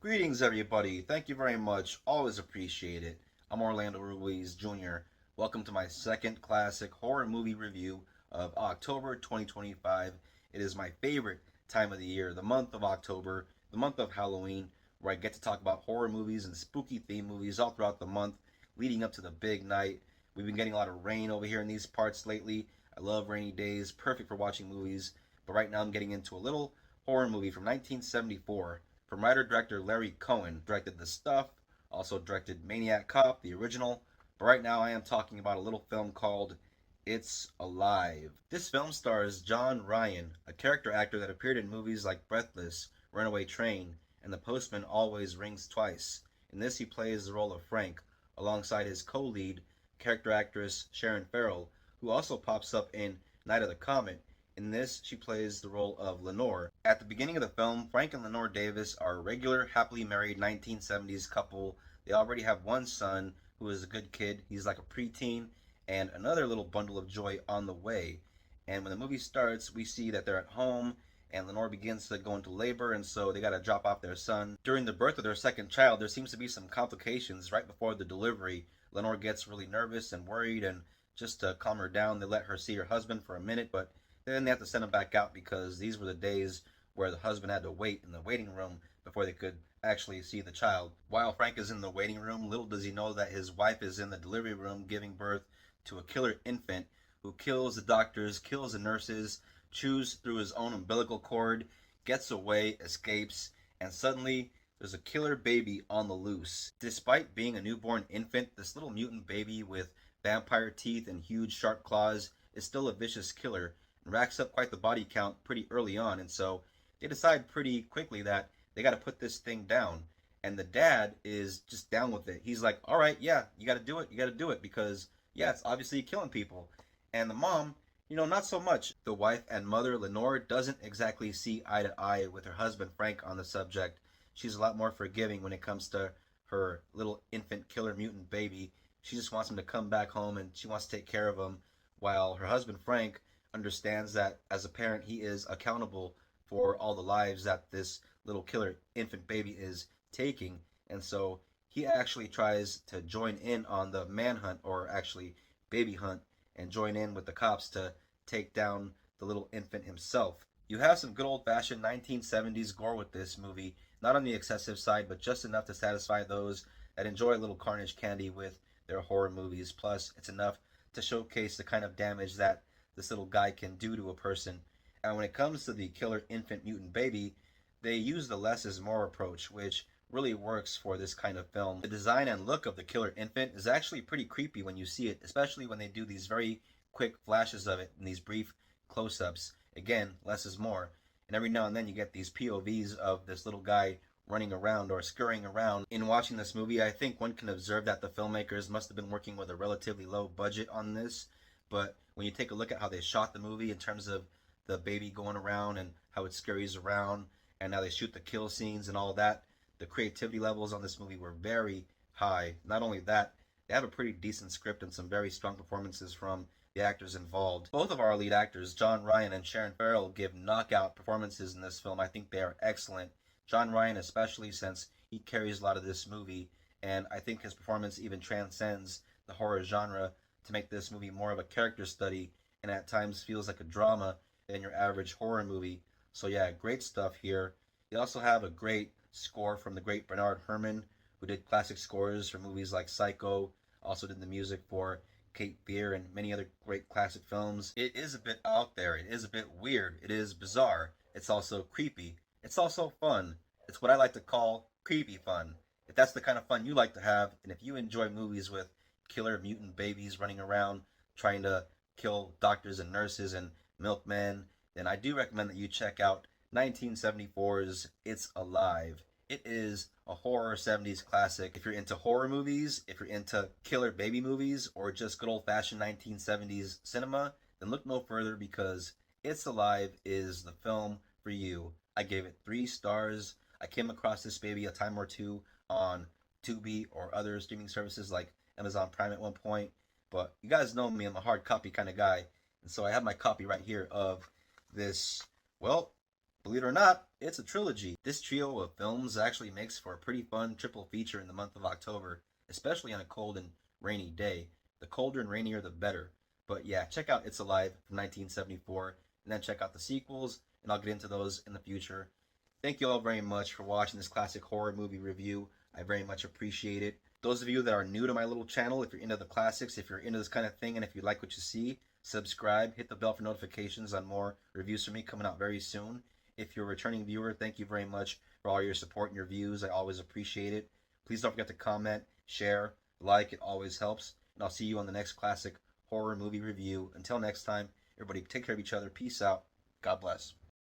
Greetings, everybody. Thank you very much. Always appreciate it. I'm Orlando Ruiz Jr. Welcome to my second classic horror movie review of October 2025. It is my favorite time of the year, the month of October, the month of Halloween, where I get to talk about horror movies and spooky theme movies all throughout the month leading up to the big night. We've been getting a lot of rain over here in these parts lately. I love rainy days, perfect for watching movies. But right now I'm getting into a little horror movie from 1974 from writer-director Larry Cohen. Directed The Stuff, also directed Maniac Cop, the original. But right now I am talking about a little film called It's Alive. This film stars John Ryan, a character actor that appeared in movies like Breathless, Runaway Train, and The Postman Always Rings Twice. In this he plays the role of Frank, alongside his co-lead, character actress Sharon Farrell, who also pops up in Night of the Comet. In this, she plays the role of Lenore. At the beginning of the film, Frank and Lenore Davis are a regular, happily married 1970s couple. They already have one son who is a good kid. He's like a preteen, and another little bundle of joy on the way. And when the movie starts, we see that they're at home, and Lenore begins to go into labor, and so they got to drop off their son. During the birth of their second child, there seems to be some complications right before the delivery. Lenore gets really nervous and worried, and just to calm her down, they let her see her husband for a minute, but then they have to send him back out because these were the days where the husband had to wait in the waiting room before they could actually see the child. While Frank is in the waiting room, little does he know that his wife is in the delivery room giving birth to a killer infant who kills the doctors, kills the nurses, chews through his own umbilical cord, gets away, escapes, and suddenly there's a killer baby on the loose. Despite being a newborn infant, this little mutant baby with vampire teeth and huge sharp claws is still a vicious killer and racks up quite the body count pretty early on. And so they decide pretty quickly that they got to put this thing down. And the dad is just down with it. He's like, all right, yeah, you got to do it. You got to do it because, yeah, it's obviously killing people. And the mom, not so much. The wife and mother, Lenore, doesn't exactly see eye to eye with her husband, Frank, on the subject. She's a lot more forgiving when it comes to her little infant killer mutant baby. She just wants him to come back home and she wants to take care of him, while her husband, Frank, understands that as a parent he is accountable for all the lives that this little killer infant baby is taking. And so he actually tries to join in on the manhunt, or actually baby hunt, and join in with the cops to take down the little infant himself. You have some good old-fashioned 1970s gore with this movie, not on the excessive side, but just enough to satisfy those that enjoy a little carnage candy with their horror movies. Plus, it's enough to showcase the kind of damage that this little guy can do to a person. And when it comes to the killer infant mutant baby, they use the less is more approach, which really works for this kind of film. The design and look of the killer infant is actually pretty creepy when you see it, especially when they do these very quick flashes of it in these brief close-ups. Again, less is more. And every now and then you get these POVs of this little guy running around or scurrying around. In watching this movie, I think one can observe that the filmmakers must have been working with a relatively low budget on this. But when you take a look at how they shot the movie in terms of the baby going around and how it scurries around and how they shoot the kill scenes and all that, the creativity levels on this movie were very high. Not only that, they have a pretty decent script and some very strong performances from the actors involved. Both of our lead actors, John Ryan and Sharon Farrell, give knockout performances in this film. I think they are excellent. John Ryan especially, since he carries a lot of this movie, and I think his performance even transcends the horror genre to make this movie more of a character study and at times feels like a drama than your average horror movie. So yeah, great stuff here. You also have a great score from the great Bernard Herrmann, who did classic scores for movies like Psycho, also did the music for Cape Fear and many other great classic films. It is a bit out there, it is a bit weird, it is bizarre, it's also creepy, it's also fun. It's what I like to call creepy fun. If that's the kind of fun you like to have, and if you enjoy movies with killer mutant babies running around trying to kill doctors and nurses and milkmen, then I do recommend that you check out 1974's It's Alive. It is a horror 70s classic. If you're into horror movies, if you're into killer baby movies, or just good old-fashioned 1970s cinema, then look no further because It's Alive is the film for you. I gave it 3 stars. I came across this baby a time or two on Tubi or other streaming services like Amazon Prime at one point. But you guys know me, I'm a hard copy kind of guy. And so I have my copy right here of this, well, Believe it or not, it's a trilogy. This trio of films actually makes for a pretty fun triple feature in the month of October, especially on a cold and rainy day. The colder and rainier, the better. But yeah, check out It's Alive from 1974, and then check out the sequels, and I'll get into those in the future. Thank you all very much for watching this classic horror movie review. I very much appreciate it. Those of you that are new to my little channel, if you're into the classics, if you're into this kind of thing, and if you like what you see, subscribe, hit the bell for notifications on more reviews from me coming out very soon. If you're a returning viewer, thank you very much for all your support and your views. I always appreciate it. Please don't forget to comment, share, like. It always helps. And I'll see you on the next classic horror movie review. Until next time, everybody take care of each other. Peace out. God bless.